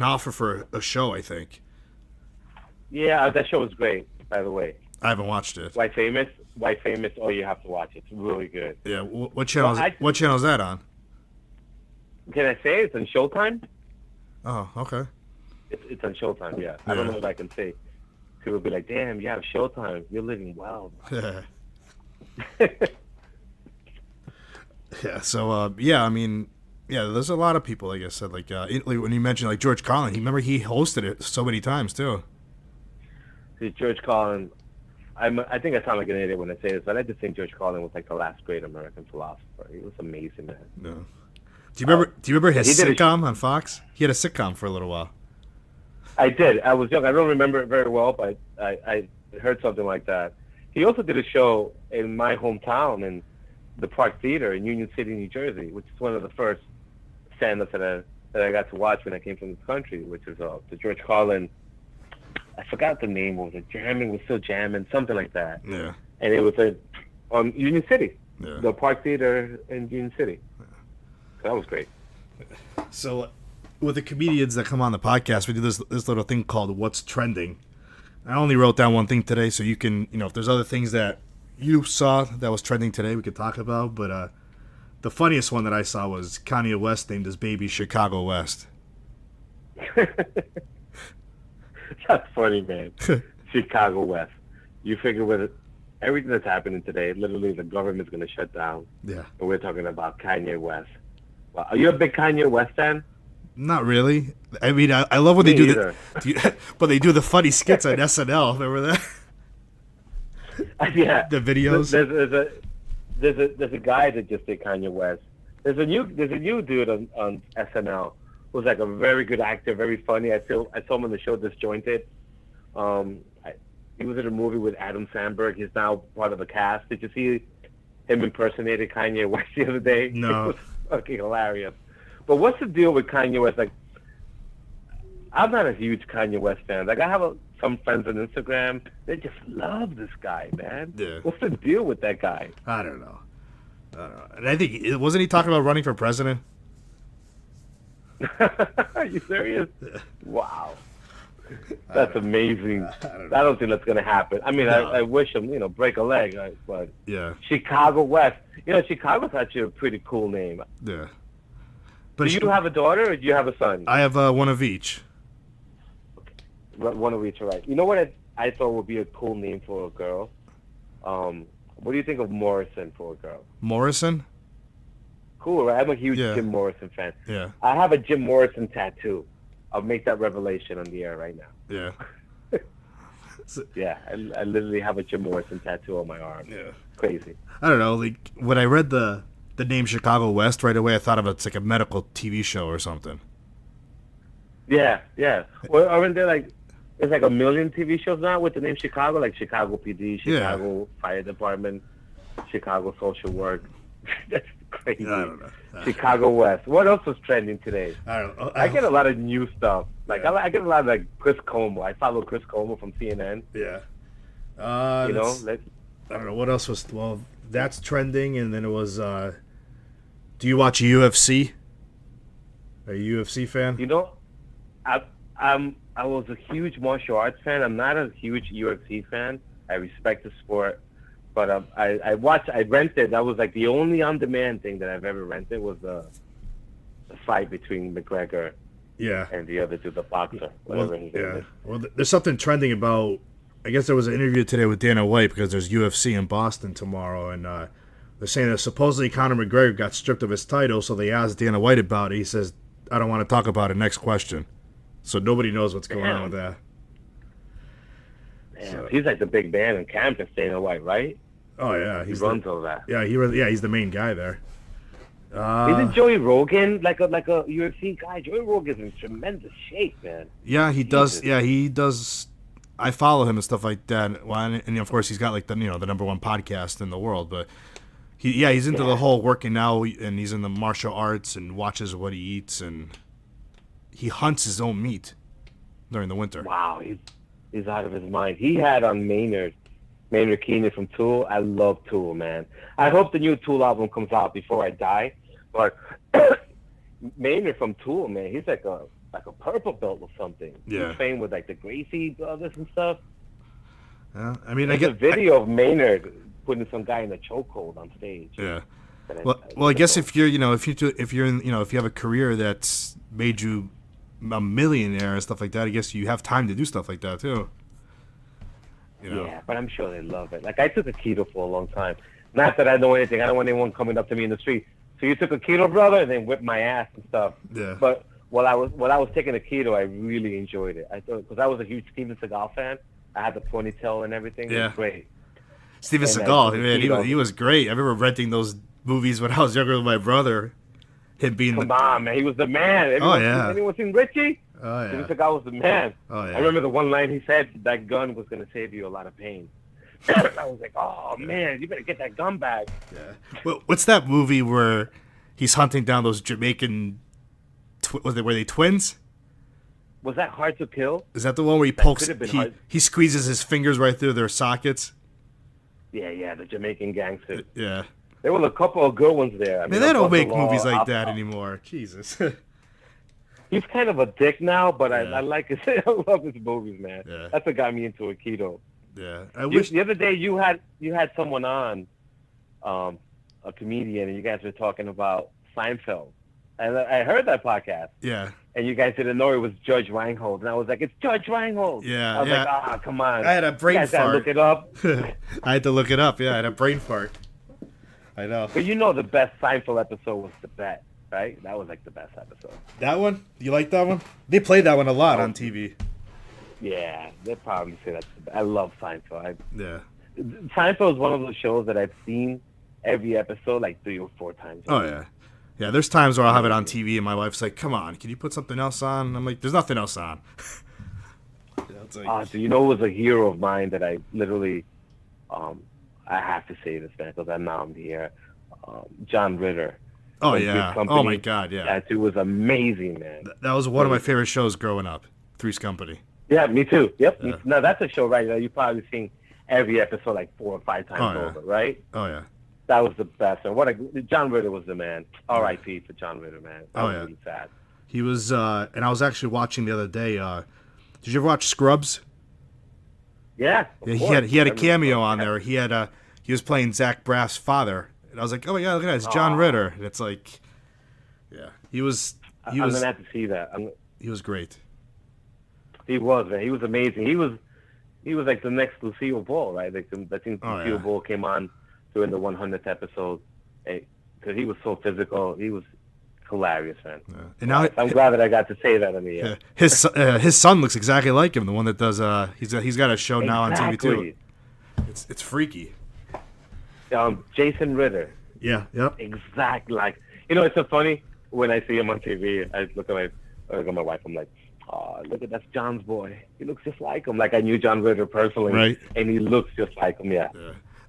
offer for a show, I think? Yeah, that show was great, by the way. I haven't watched it. White Famous. Oh, you have to watch it. It's really good. Yeah, what channel is that on? Can I say it's on Showtime? Oh, okay. It's on Showtime. Yeah. I Yeah. don't know what I can say. People will be like, "Damn, you have Showtime. You're living well." Yeah. Yeah. So, yeah, I mean, yeah, there's a lot of people, like I said, like when you mentioned like George Carlin, remember he hosted it so many times too. See, George Carlin. I think I sound like an idiot when I say this, but I just think George Carlin was like the last great American philosopher. He was amazing, man. No. Do you remember his he did sitcom on Fox? He had a sitcom for a little while. I did. I was young. I don't remember it very well, but I heard something like that. He also did a show in my hometown in the Park Theater in Union City, New Jersey, which is one of the first stand-ups that I got to watch when I came from this country, which is the George Carlin. I forgot the name. What was it? Jamming was still jamming, something like that. Yeah. And it was on Union City, Yeah. the Park Theater in Union City. So that was great. So, with the comedians that come on the podcast, we do this little thing called What's Trending. I only wrote down one thing today, so you can, if there's other things that you saw that was trending today, we could talk about. But the funniest one that I saw was Kanye West named his baby Chicago West. That's funny, man. Chicago West. You figure with everything that's happening today, literally the government's going to shut down. Yeah. And we're talking about Kanye West. Well, are you a big Kanye West fan? Not really. I mean, I love when they Me do but they do the funny skits on SNL. Remember that? Yeah. The videos. There's a guy that just did Kanye West. There's a new dude on SNL who's like a very good actor, very funny. I saw him on the show Disjointed. He was in a movie with Adam Sandberg. He's now part of the cast. Did you see him impersonating Kanye West the other day? No. It was fucking hilarious. But what's the deal with Kanye West? Like, I'm not a huge Kanye West fan. Like, I have some friends on Instagram. They just love this guy, man. Yeah. What's the deal with that guy? I don't know. And I think, wasn't he talking about running for president? Are you serious? Wow. That's amazing. I don't think that's going to happen. I mean, No. I wish him, break a leg. But Yeah. Chicago West. Chicago's actually a pretty cool name. Yeah. Do you have a daughter or do you have a son? I have one of each. One of each, right. You know what I thought would be a cool name for a girl? What do you think of Morrison for a girl? Morrison? Cool, right? I'm a huge Yeah. Jim Morrison fan. Yeah. I have a Jim Morrison tattoo. I'll make that revelation on the air right now. Yeah. Yeah, I literally have a Jim Morrison tattoo on my arm. Yeah. Crazy. I don't know. Like, when I read the name Chicago West right away, I thought of it's like a medical TV show or something. Yeah. Well, aren't there there's like a million TV shows now with the name Chicago, like Chicago PD, Chicago Fire Department, Chicago Social Work. That's crazy. I don't know. Chicago West. What else was trending today? I don't know. I get a lot of new stuff. I get a lot of Chris Como. I follow Chris Como from CNN. Yeah. I I don't know. What else was... Well, that's trending, and then it was... do you watch UFC? Are you a UFC fan? I was a huge martial arts fan. I'm not a huge UFC fan. I respect the sport. But I rented. That was like the only on-demand thing that I've ever rented was the fight between McGregor and the other dude, the boxer, whatever his name is. Well, there's something trending about... I guess there was an interview today with Dana White because there's UFC in Boston tomorrow, and they're saying that supposedly Conor McGregor got stripped of his title, so they asked Dana White about it. He says, I don't want to talk about it. Next question. So nobody knows what's going on with that. So. He's like the big man in campus, Dana White, right? Oh yeah, he runs all that. Yeah, he's the main guy there. Isn't Joey Rogan like a UFC guy? Joey Rogan's in tremendous shape, man. Yeah, he does. Yeah, he does. I follow him and stuff like that. Well, and of course he's got like the number one podcast in the world. But he's into the whole working out, and he's in the martial arts and watches what he eats, and he hunts his own meat during the winter. Wow, he's out of his mind. He had on Maynard Keenan from Tool. I love Tool, man. I hope the new Tool album comes out before I die. But Maynard from Tool, man, he's like a purple belt or something. Yeah. He's trained with like the Gracie brothers and stuff. Yeah, I mean, There's a video of Maynard putting some guy in a chokehold on stage. Yeah. Well, I guess if you're, if you have a career that's made you a millionaire and stuff like that, I guess you have time to do stuff like that too. You know? Yeah, but I'm sure they love it. Like, I took a keto for a long time. Not that I know anything. I don't want anyone coming up to me in the street. So you took a keto, brother, and then whipped my ass and stuff. Yeah. But while I was taking a keto, I really enjoyed it. I thought, because I was a huge Steven Seagal fan. I had the ponytail and everything. Yeah. It was great. Steven And Seagal, man, he was great. I remember renting those movies when I was younger with my brother. Him being Come on, man. He was the man. Anyone seen Richie? Oh, yeah. Steven Seagal was the man. Oh, yeah. I remember the one line he said, that gun was going to save you a lot of pain. I was like, oh, man, you better get that gun back. Yeah. Well, what's that movie where he's hunting down those Jamaican, were they twins? Was that Hard to Kill? Is that the one where he pokes, could have been hard. he squeezes his fingers right through their sockets? Yeah, the Jamaican gangster. Yeah. There were a couple of good ones there. I Man, they don't make Buffalo, movies like that anymore. Jesus. He's kind of a dick now, but Yeah. I like his. I love his movies, man. Yeah. That's what got me into Aikido. Yeah. I wish. The other day you had someone on, a comedian, and you guys were talking about Seinfeld. And I heard that podcast, Yeah. and you guys didn't know it was Judge Reinhold, and I was like, it's Judge Reinhold. Yeah, I was yeah. like, come on. I had a brain you guys gotta fart. look it up. I had to look it up. Yeah, I had a brain fart. I know. But you know the best Seinfeld episode was the bet, right? That was like the best episode. That one? You like that one? They played that one a lot on TV. Yeah, they'd probably say that's the best. I love Seinfeld. Yeah. Seinfeld is one of those shows that I've seen every episode like 3 or 4 times. Oh, yeah. Yeah, there's times where I'll have it on TV and my wife's like, come on, can you put something else on? I'm like, there's nothing else on. It's like, Do you know who was a hero of mine that I literally, I have to say this, man, because I'm here. John Ritter. oh, From yeah. Good Company. Oh, my God, yeah. That dude was amazing, man. That was one of my favorite shows growing up, Three's Company. Yeah, me too. Yep. Yeah. No, that's a show, right? You've probably seen every episode like 4 or 5 times Oh, yeah. over, right? Oh, yeah. That was the best. And John Ritter was the man. R.I.P. for John Ritter, man. That was really sad. He was, and I was actually watching the other day, did you ever watch Scrubs? Yeah. Yeah, he had a cameo on there. He was playing Zach Braff's father. And I was like, oh, my God, look at that. It's John Ritter. And it's like, yeah. He was I'm going to have to see that. He was great. He was, man. He was amazing. He was like the next Lucille Ball, right? Like I think Lucille Ball came on during the 100th episode because he was so physical. He was hilarious, man. Yeah. And now I'm glad that I got to say that on the air. His son looks exactly like him. The one that does he's got a show now on TV too. It's freaky. Jason Ritter. Yeah. Yep. Exactly. Like, it's so funny when I see him on TV. I look at my wife. I'm like, oh, look at that's John's boy. He looks just like him. Like I knew John Ritter personally, right? And he looks just like him. Yeah.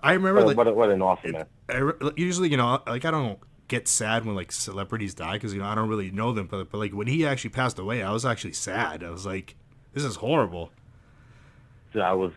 I remember. What an awesome man. Usually, I don't get sad when like celebrities die because I don't really know them. But like when he actually passed away, I was actually sad. I was like, this is horrible. So I was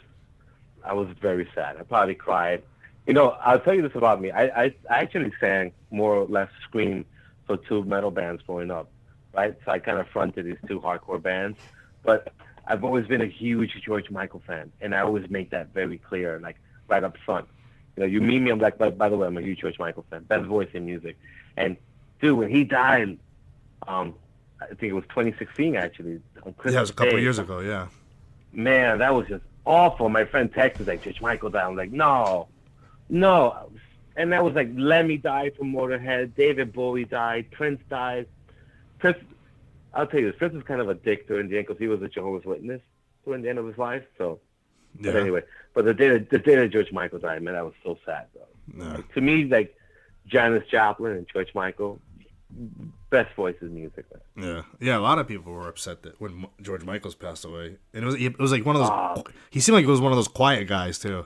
very sad. I probably cried. I'll tell you this about me. I actually sang more or less scream for 2 metal bands growing up, right? So I kind of fronted these 2 hardcore bands. But I've always been a huge George Michael fan, and I always make that very clear, like right up front. You meet me, I'm like, by the way, I'm a huge George Michael fan, best voice in music. And dude, when he died, I think it was 2016 actually. On Christmas it was a couple Day, of years ago, yeah. Man, that was just awful. My friend texted like, George Michael died. I'm like, no. And that was like Lemmy died from Motorhead, David Bowie died, Prince died. Prince, I'll tell you this, Prince was kind of a dick during the end because he was a Jehovah's Witness during the end of his life. So, Yeah. But anyway, the day that George Michael died, man, that was so sad, though. Yeah. Like, to me, like Janis Joplin and George Michael, best voices in music, man. Yeah. A lot of people were upset that when George Michael's passed away, and it was like one of those. He seemed like he was one of those quiet guys too.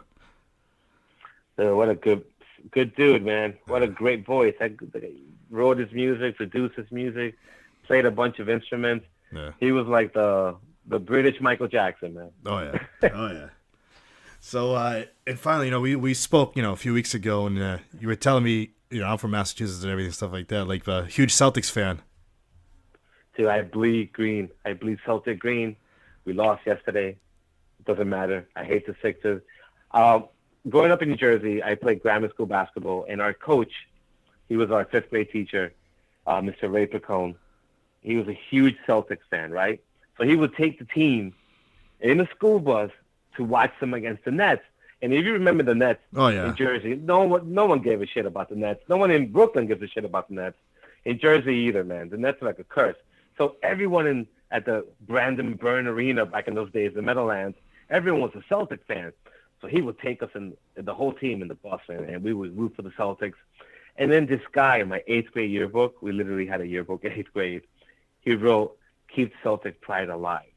What a good dude, man. What a great voice. Wrote his music, produced his music, played a bunch of instruments. Yeah. He was like the British Michael Jackson, man. Oh yeah. Oh yeah. So and finally, we spoke, a few weeks ago, and you were telling me, I'm from Massachusetts and everything, stuff like that, like a huge Celtics fan. Dude, I bleed green. I bleed Celtic green. We lost yesterday. It doesn't matter. I hate the Sixers. Growing up in New Jersey, I played grammar school basketball, and our coach, he was our 5th grade teacher, Mr. Ray Picone. he was a huge Celtics fan, right? So he would take the team in a school bus to watch them against the Nets. And if you remember the Nets in Jersey, no one gave a shit about the Nets. No one in Brooklyn gives a shit about the Nets. In Jersey either, man. The Nets are like a curse. So everyone at the Brandon Byrne Arena back in those days, the Meadowlands, everyone was a Celtic fan. So he would take us and the whole team in the bus, man, and we would root for the Celtics. And then this guy in my 8th grade yearbook, we literally had a yearbook in 8th grade, he wrote, "Keep Celtic pride alive."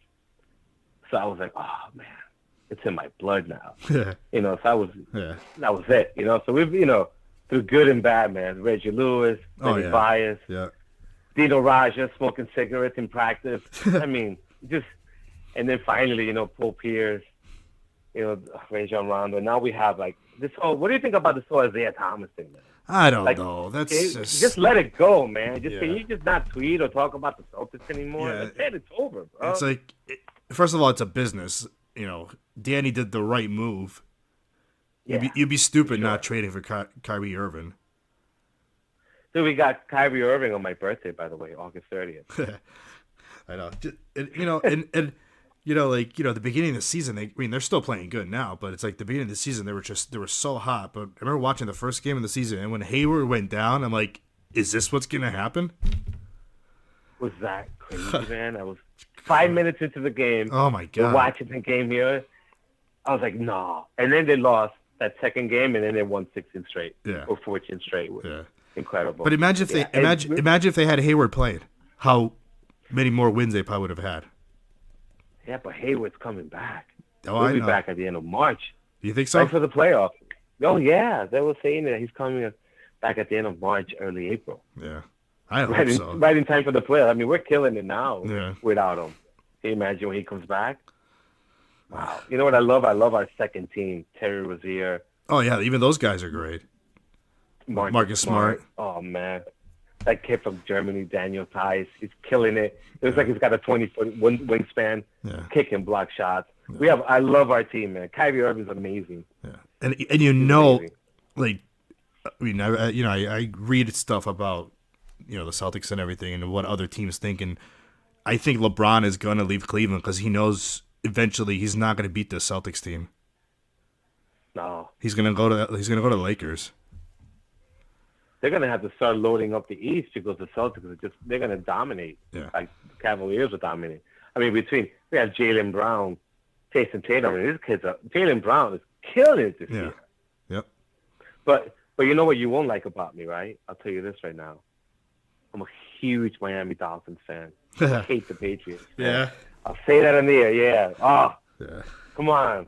So I was like, oh, man. It's in my blood now. Yeah. You know, so that was it. You know, so we've, through good and bad, man. Reggie Lewis, Benny Bias, Dino Raja smoking cigarettes in practice. I mean, and then finally, Paul Pierce, Rajon Rondo. Now we have like this whole. What do you think about this whole Isaiah Thomas thing, man? I don't know. That's just let it go, man. Can you just not tweet or talk about the Celtics anymore? Yeah. That's it. It's over, bro. It's like, first of all, it's a business. Danny did the right move. Yeah, you'd be stupid not trading for Kyrie Irving. So we got Kyrie Irving on my birthday, by the way, August 30th. I know. And the beginning of the season, they're still playing good now, but it's like the beginning of the season, they were so hot. But I remember watching the first game of the season, and when Hayward went down, I'm like, is this what's going to happen? Was that crazy, man? I was 5 minutes into the game. Oh, my God. We're watching the game here. I was like, no. And then they lost that second game, and then they won 16 straight. Yeah. Or 14 straight. Yeah. Incredible. But imagine if they had Hayward played, how many more wins they probably would have had. Yeah, but Hayward's coming back. Oh, He'll be back at the end of March. Do you think so? Right for the playoffs. Oh, yeah. They were saying that he's coming back at the end of March, early April. Yeah. I hope so. Right in time for the playoffs. I mean, we're killing it now without him. Can you imagine when he comes back? Wow. You know what I love? I love our second team, Terry Rozier. Oh, yeah. Even those guys are great. Marcus Smart. Oh, man. That kid from Germany, Daniel Tice, he's killing it. It looks like he's got a 20-foot wingspan, kick and block shots. Yeah. I love our team, man. Kyrie Irving's amazing. Yeah. And like, I read stuff about, the Celtics and everything and what other teams think. And I think LeBron is going to leave Cleveland because he knows eventually he's not going to beat the Celtics team. No. He's going to go to the Lakers. They're going to have to start loading up the East because the Celtics they're going to dominate. Yeah. Like the Cavaliers will dominate. I mean, we have Jaylen Brown, Jason Tatum. I mean, Jaylen Brown is killing it this year. Yep. But you know what you won't like about me, right? I'll tell you this right now. I'm a huge Miami Dolphins fan. I hate the Patriots. Yeah. I'll say that in the air. Yeah. Oh. Yeah. Come on.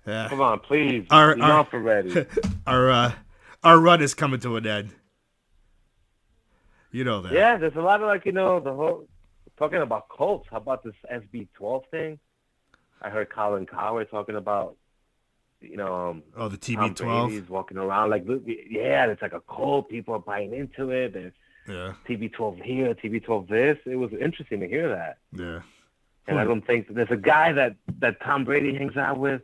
Yeah. Come on, please. Enough already. Our run is coming to an end. You know that. Yeah, there's a lot of the whole talking about Colts. How about this SB12 thing? I heard Colin Cowherd talking about, the TB12. Tom Brady's walking around it's like a cult. People are buying into it. There's TB12 here, TB12 this. It was interesting to hear that. Yeah. And I don't think there's a guy that Tom Brady hangs out with.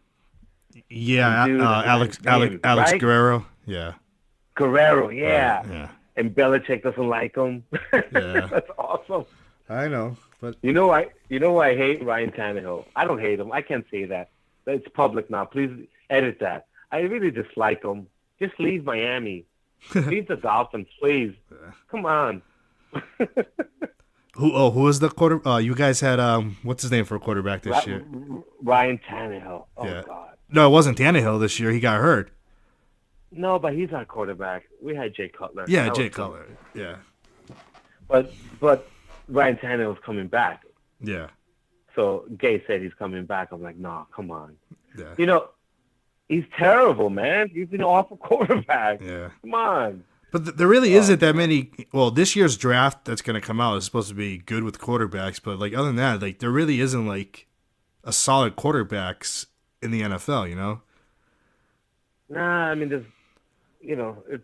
Yeah, Alex right? Guerrero. Yeah. Guerrero, yeah. Yeah. And Belichick doesn't like him. Yeah. That's awesome. I know, but you know why I hate Ryan Tannehill? I don't hate him. I can't say that. It's public now. Please edit that. I really dislike him. Just leave Miami. Leave the Dolphins, please. Come on. Who was the quarter? You guys had what's his name for a quarterback this year? Ryan Tannehill. Oh God. No, it wasn't Tannehill this year. He got hurt. No, but he's our quarterback. We had Jay Cutler. Yeah, Jay Cutler. Yeah. But Ryan Tannehill's coming back. Yeah. So Gay said he's coming back. I'm like, nah, come on. Yeah. He's terrible, man. He's an awful quarterback. Yeah. Come on. But there really isn't that many. Well, this year's draft that's going to come out is supposed to be good with quarterbacks, but other than that, there really isn't a solid quarterbacks in the NFL. Nah, I mean, there's,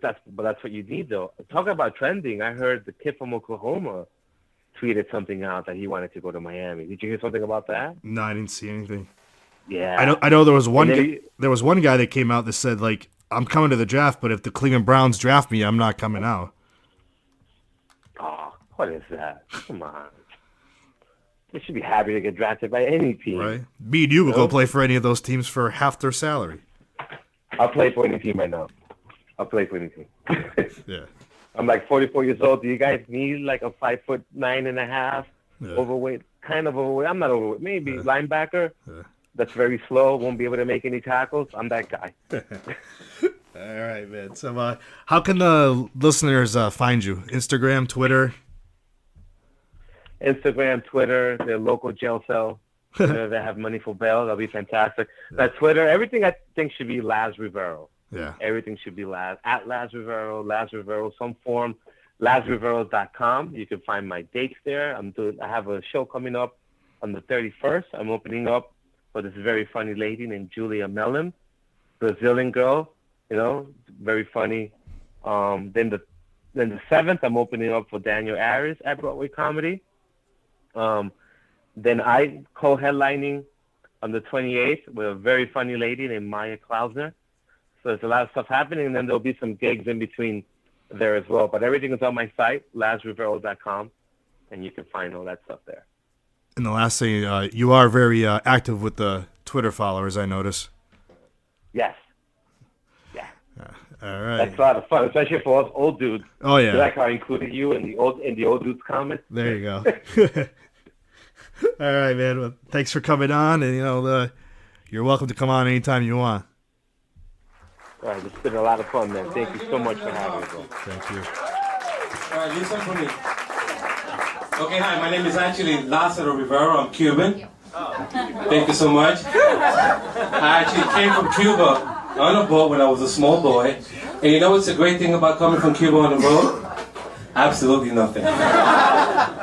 that's what you need though. Talking about trending, I heard the kid from Oklahoma tweeted something out that he wanted to go to Miami. Did you hear something about that? No, I didn't see anything. Yeah. I know there was one guy that came out that said I'm coming to the draft, but if the Cleveland Browns draft me, I'm not coming out. Oh, what is that? Come on. they should be happy to get drafted by any team. Right. Me and you will go play for any of those teams for half their salary. I'll play for any team right now. I'll play for any team. Yeah. I'm like 44 years old. Do you guys need like a 5'9.5" overweight? Kind of overweight. I'm not overweight. Maybe linebacker. That's very slow. Won't be able to make any tackles. I'm that guy. All right, man. So, how can the listeners find you? Instagram, Twitter? Instagram, Twitter, their local jail cell. They have money for bail. That'll be fantastic. But Twitter, everything I think should be Lazs Rivero. Yeah. Everything should be Lazs. At Lazs Rivero, some form. LazsRivero.com. You can find my dates there. I have a show coming up on the 31st. I'm opening up for this very funny lady named Julia Mellon, Brazilian girl, very funny. Then the 7th, I'm opening up for Daniel Aries at Broadway Comedy. Then I co-headlining on the 28th with a very funny lady named Maya Klausner. So there's a lot of stuff happening, and then there'll be some gigs in between there as well. But everything is on my site, LazsRivero.com, and you can find all that stuff there. And the last thing, you are very active with the Twitter followers, I notice. Yes. Yeah. All right. That's a lot of fun, especially for us old dudes. Oh, yeah. Like how I included you in the old dudes comments. There you go. All right, man. Well, thanks for coming on, and you're welcome to come on anytime you want. All right, it's been a lot of fun, man. Thank you so much for having me, bro. Thank you. All right, listen for me. Okay, hi, my name is actually Lazs Rivero. I'm Cuban. Thank you so much. I actually came from Cuba on a boat when I was a small boy. And you know what's the great thing about coming from Cuba on a boat? Absolutely nothing.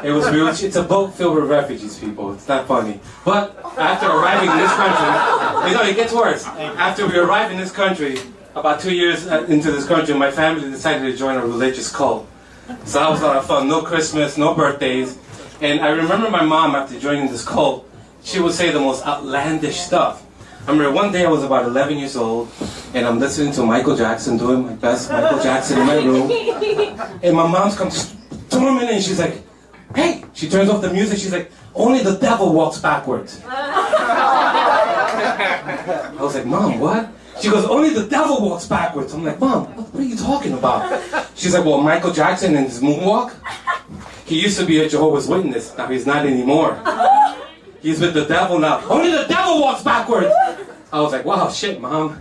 It was real. It's a boat filled with refugees, people. It's not funny. But after arriving in this country, it gets worse. After we arrived in this country, about 2 years into this country, my family decided to join a religious cult. So that was a lot of fun. No Christmas, no birthdays. And I remember my mom, after joining this cult, she would say the most outlandish stuff. I remember one day I was about 11 years old, and I'm listening to Michael Jackson, doing my best Michael Jackson in my room. And my mom comes storming in, and she's like, hey! She turns off the music, she's like, only the devil walks backwards. I was like, Mom, what? She goes, only the devil walks backwards. I'm like, Mom, what are you talking about? She's like, well, Michael Jackson and his moonwalk? He used to be a Jehovah's Witness. Now he's not anymore. He's with the devil now. Only the devil walks backwards. I was like, wow, shit, Mom.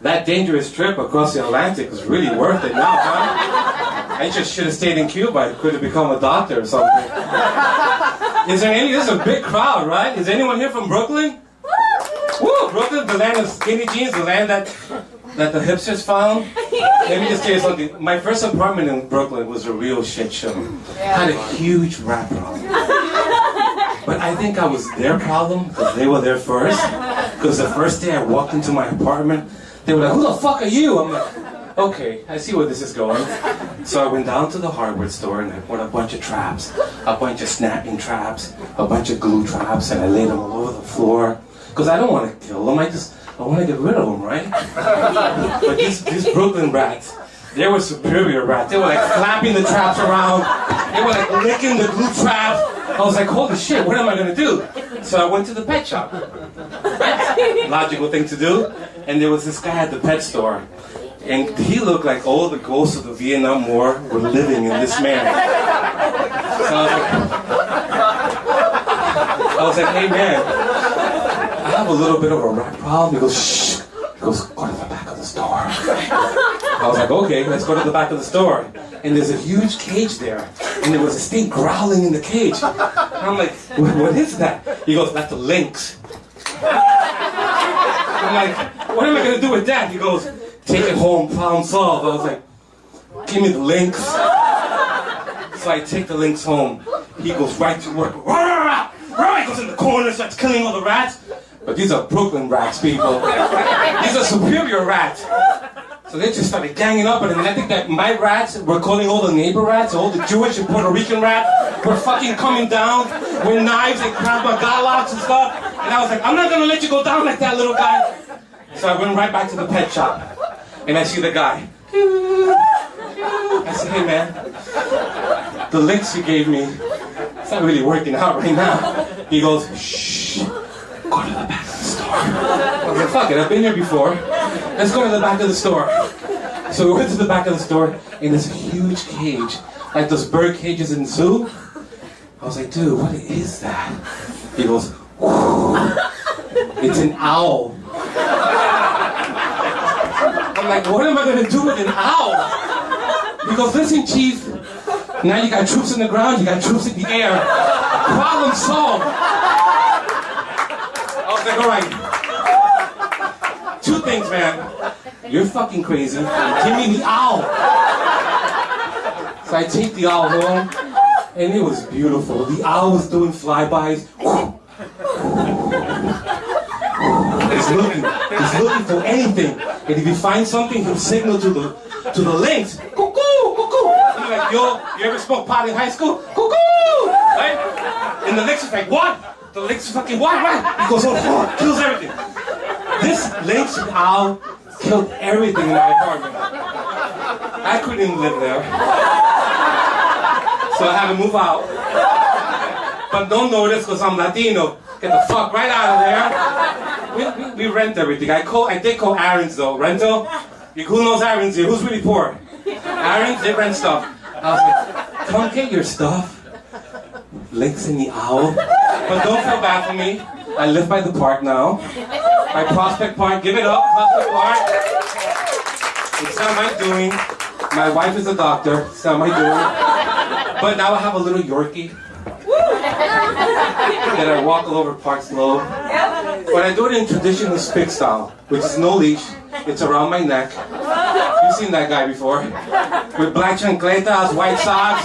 That dangerous trip across the Atlantic was really worth it now, huh? I just should have stayed in Cuba. I could have become a doctor or something. This is a big crowd, right? Is anyone here from Brooklyn? Woo! Brooklyn, the land of skinny jeans, the land that the hipsters found. Let me just tell you something. My first apartment in Brooklyn was a real shit show. I had a huge rap problem. But I think I was their problem because they were there first. Because the first day I walked into my apartment, they were like, who the fuck are you? I'm like, okay, I see where this is going. So I went down to the hardware store and I bought a bunch of traps, a bunch of snapping traps, a bunch of glue traps, and I laid them all over the floor. Because I don't want to kill them, I want to get rid of them, right? But these Brooklyn rats, they were superior rats. They were like flapping the traps around. They were like licking the glue traps. I was like, holy shit, what am I going to do? So I went to the pet shop. Logical thing to do. And there was this guy at the pet store. And he looked like all the ghosts of the Vietnam War were living in this man. So I was like, hey man, I have a little bit of a rat problem. He goes, shh. He goes, go to the back of the store. I was like, okay, let's go to the back of the store. And there's a huge cage there. And there was this thing growling in the cage. And I'm like, what is that? He goes, that's a lynx. I'm like, what am I going to do with that? He goes, take it home, problem solved. I was like, give me the lynx. So I take the lynx home. He goes right to work. He goes in the corner, starts killing all the rats. But these are Brooklyn rats, people. These are superior rats. So they just started ganging up, and I think that my rats were calling all the neighbor rats, all the Jewish and Puerto Rican rats were fucking coming down with knives and Krav Maga locks and stuff. And I was like, I'm not gonna let you go down like that, little guy. So I went right back to the pet shop, and I see the guy. I said, hey man, the lynx you gave me not really working out right now. He goes, shh, go to the back of the store. I was like, fuck it, I've been here before. Let's go to the back of the store. So we went to the back of the store in this huge cage, like those bird cages in the zoo. I was like, dude, what is that? He goes, whoo, it's an owl. I'm like, what am I gonna do with an owl? He goes, listen, Chief, now you got troops in the ground, you got troops in the air. Problem solved. I was like, all right. Two things, man. You're fucking crazy. Give me the owl. So I take the owl home, and it was beautiful. The owl was doing flybys. He's looking for anything. And if he finds something, he'll signal to the lynx. Cuckoo, cuckoo. He's like, yo, you ever smoked pot in high school? Cuckoo! Right? And the lynx is like, what? The lynx is fucking what? He goes, oh, kills everything. This lynx and owl killed everything in my apartment. I couldn't even live there. So I had to move out. But don't notice because I'm Latino. Get the fuck right out of there. We rent everything. I did call Aaron's though. Rental? Who knows Aaron's here? Who's really poor? Aaron's, they rent stuff. I was like, come get your stuff. Lynx and the owl. But don't feel bad for me. I live by the park now. By Prospect Park. Give it up, Prospect Park. It's not my doing. My wife is a doctor. It's not my doing. But now I have a little Yorkie. That I walk all over Park Slope. But I do it in traditional Spik style, which is no leash. It's around my neck. You've seen that guy before. With black chancletas, white socks.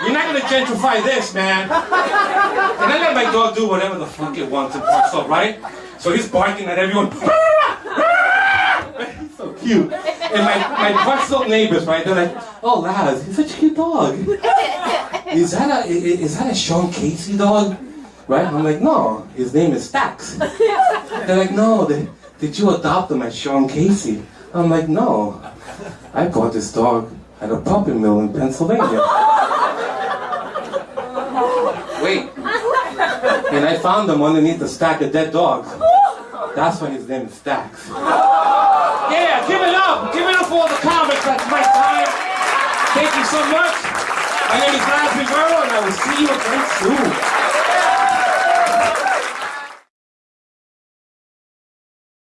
You're not gonna gentrify this, man. And I let my dog do whatever the fuck it wants in Park Slope, right? So he's barking at everyone. He's so cute. And my Park Slope neighbors, right? They're like, oh, Laz, he's such a cute dog. Is that a Sean Casey dog? Right? I'm like, no, his name is Stax. They're like, no, did you adopt him as Sean Casey? I'm like, no. I bought this dog at a puppy mill in Pennsylvania. Wait. And I found him underneath a stack of dead dogs. That's why his name is Stax. Yeah, give it up. Give it up for all the comics. That's my time. Thank you so much. My name is Laz Rivero, and I will see you again soon.